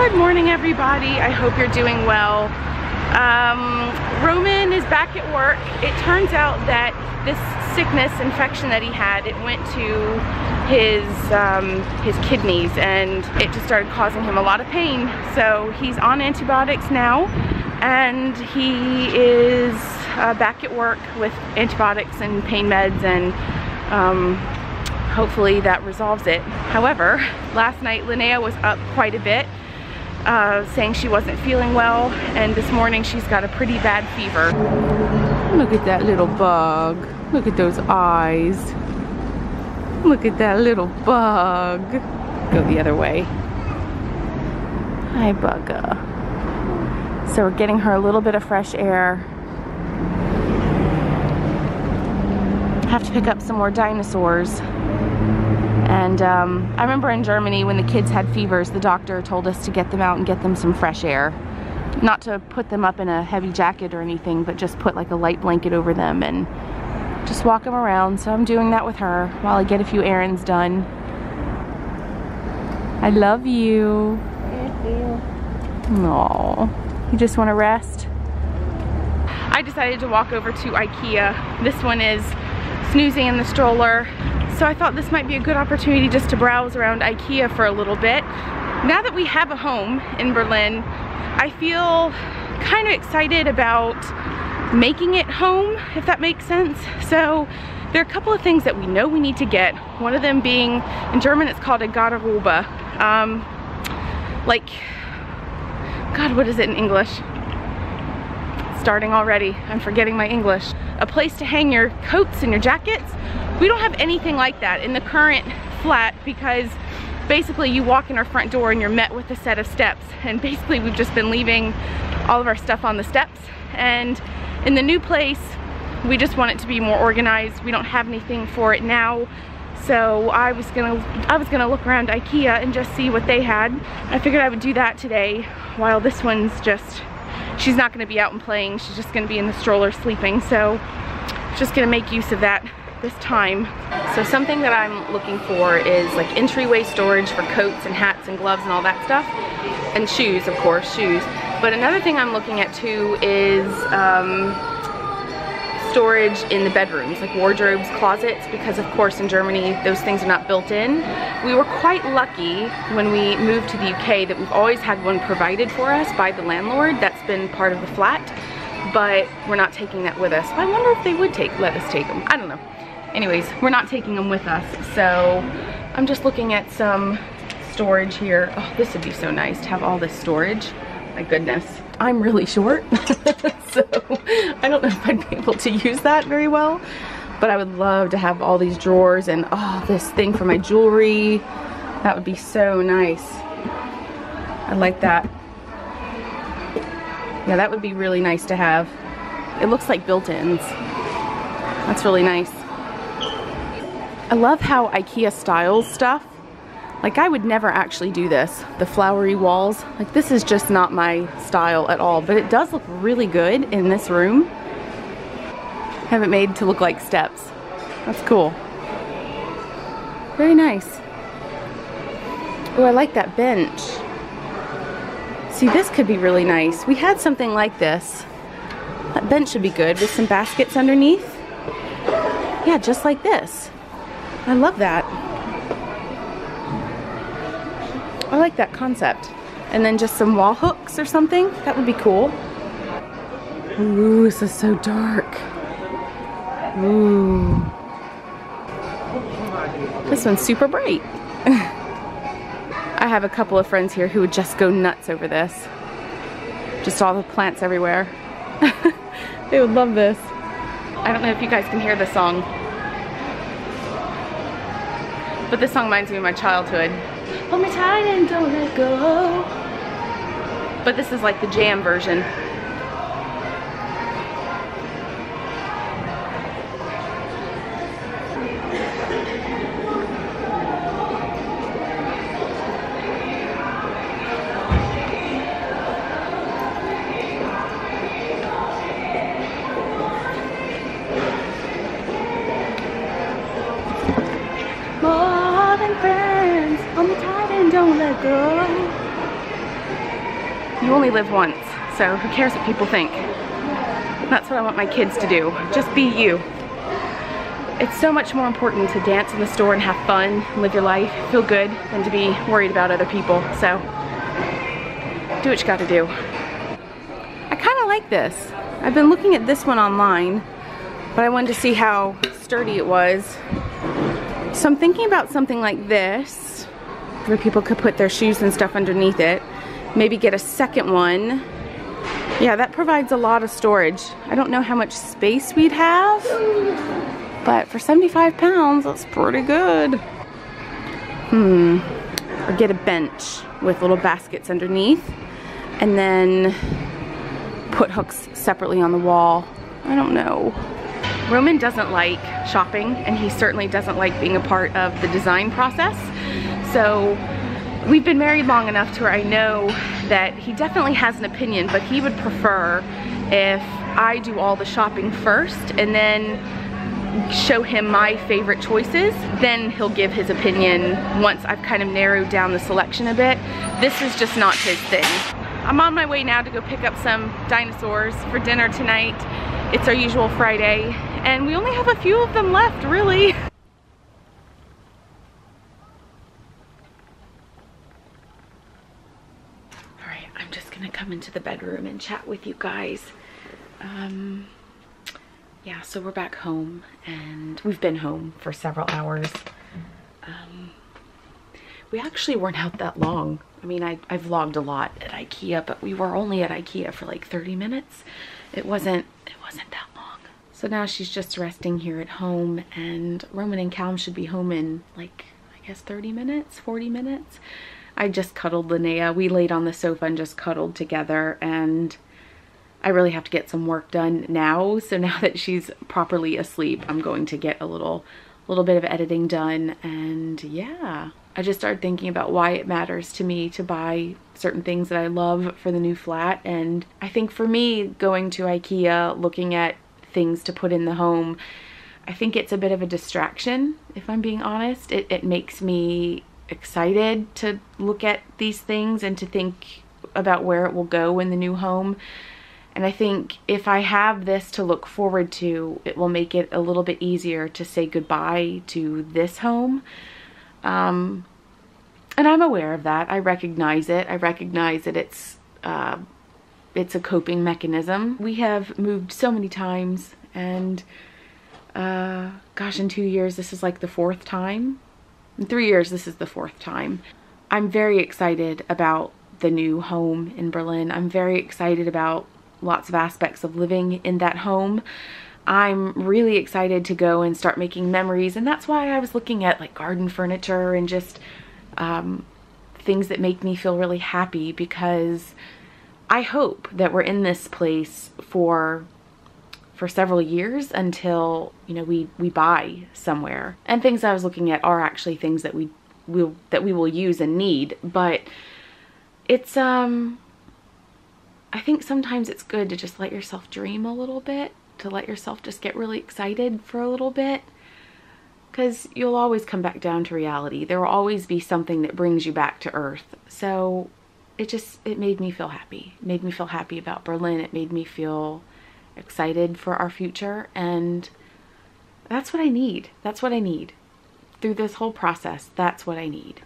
Good morning, everybody. I hope you're doing well. Roman is back at work. It turns out that this sickness infection that he had, it went to his kidneys, and it just started causing him a lot of pain. So he's on antibiotics now, and he is back at work with antibiotics and pain meds, and hopefully that resolves it. However, last night Linnea was up quite a bit, saying she wasn't feeling well, and this morning she's got a pretty bad fever. Look at that little bug. Look at those eyes. Look at that little bug. Go the other way. Hi, bugga. So we're getting her a little bit of fresh air. I have to pick up some more dinosaurs. And I remember in Germany when the kids had fevers, the doctor told us to get them out and get them some fresh air. Not to put them up in a heavy jacket or anything, but just put like a light blanket over them and just walk them around. So I'm doing that with her while I get a few errands done. I love you. Thank you. Aww. You just want to rest? I decided to walk over to IKEA. This one is snoozing in the stroller. So I thought this might be a good opportunity just to browse around IKEA for a little bit. Now that we have a home in Berlin, I feel kind of excited about making it home, if that makes sense. So there are a couple of things that we know we need to get. One of them being, in German it's called a Garderobe. Like, God, what is it in English? Starting already, I'm forgetting my English. A place to hang your coats and your jackets. We don't have anything like that in the current flat, because basically you walk in our front door and you're met with a set of steps, and basically we've just been leaving all of our stuff on the steps. And in the new place, we just want it to be more organized. We don't have anything for it now. So I was gonna look around IKEA and just see what they had. I figured I would do that today while this one's just, she's not gonna be out and playing. She's just gonna be in the stroller sleeping. So just gonna make use of that this time. So something that I'm looking for is like entryway storage for coats and hats and gloves and all that stuff. And shoes, of course, shoes. But another thing I'm looking at too is storage in the bedrooms, like wardrobes, closets, because of course in Germany those things are not built in. We were quite lucky when we moved to the UK that we've always had one provided for us by the landlord. That's been part of the flat, but we're not taking that with us. I wonder if they would let us take them. I don't know. Anyways, we're not taking them with us, so I'm just looking at some storage here. Oh, this would be so nice to have all this storage. My goodness. I'm really short, so I don't know if I'd be able to use that very well, but I would love to have all these drawers and oh, this thing for my jewelry. That would be so nice. I like that. Yeah, that would be really nice to have. It looks like built-ins. That's really nice. I love how IKEA styles stuff. Like, I would never actually do this, the flowery walls. Like, this is just not my style at all, but it does look really good in this room. Have it made to look like steps. That's cool. Very nice. Oh, I like that bench. See, this could be really nice. We had something like this. That bench should be good with some baskets underneath. Yeah, just like this. I love that. I like that concept. And then just some wall hooks or something. That would be cool. Ooh, this is so dark. Ooh. This one's super bright. I have a couple of friends here who would just go nuts over this. Just all the plants everywhere. They would love this. I don't know if you guys can hear the song, but this song reminds me of my childhood. Hold me tight and don't let go. But this is like the jam version. More than friends, hold me tight and don't let go. You only live once, so who cares what people think? That's what I want my kids to do. Just be you. It's so much more important to dance in the store and have fun, live your life, feel good, than to be worried about other people. So, do what you gotta do. I kinda like this. I've been looking at this one online, but I wanted to see how sturdy it was. So I'm thinking about something like this, where people could put their shoes and stuff underneath it. Maybe get a second one. Yeah, that provides a lot of storage. I don't know how much space we'd have, but for 75 pounds, that's pretty good. Or get a bench with little baskets underneath, and then put hooks separately on the wall. I don't know. Roman doesn't like shopping, and he certainly doesn't like being a part of the design process. So we've been married long enough to where I know that he definitely has an opinion, but he would prefer if I do all the shopping first and then show him my favorite choices. Then he'll give his opinion once I've kind of narrowed down the selection a bit. This is just not his thing. I'm on my way now to go pick up some dinosaurs for dinner tonight. It's our usual Friday, and we only have a few of them left, really. Alright, I'm just gonna come into the bedroom and chat with you guys. Yeah, so we're back home, and we've been home for several hours. We actually weren't out that long. I mean, I vlogged a lot at IKEA, but we were only at IKEA for like 30 minutes. It wasn't that long. So now she's just resting here at home, and Roman and Calum should be home in like, I guess 30 minutes, 40 minutes. I just cuddled Linnea. We laid on the sofa and just cuddled together, and I really have to get some work done now. So now that she's properly asleep, I'm going to get a little bit of editing done, and yeah. I just started thinking about why it matters to me to buy certain things that I love for the new flat. And I think for me, going to IKEA, looking at things to put in the home, I think it's a bit of a distraction, if I'm being honest. It makes me excited to look at these things and to think about where it will go in the new home. And I think if I have this to look forward to, it will make it a little bit easier to say goodbye to this home. And I'm aware of that. I recognize it. I recognize that it's a coping mechanism. We have moved so many times, and gosh, in 2 years, this is like the 4th time. In 3 years, this is the 4th time. I'm very excited about the new home in Berlin. I'm very excited about lots of aspects of living in that home. I'm really excited to go and start making memories, and that's why I was looking at like garden furniture and just things that make me feel really happy, because I hope that we're in this place for several years until, you know, we buy somewhere. And things I was looking at are actually things that we will use and need, but it's I think sometimes it's good to just let yourself dream a little bit, to let yourself just get really excited for a little bit, because you'll always come back down to reality. There will always be something that brings you back to earth. So it made me feel happy. It made me feel happy about Berlin. It made me feel excited for our future, and that's what I need. That's what I need. Through this whole process, that's what I need.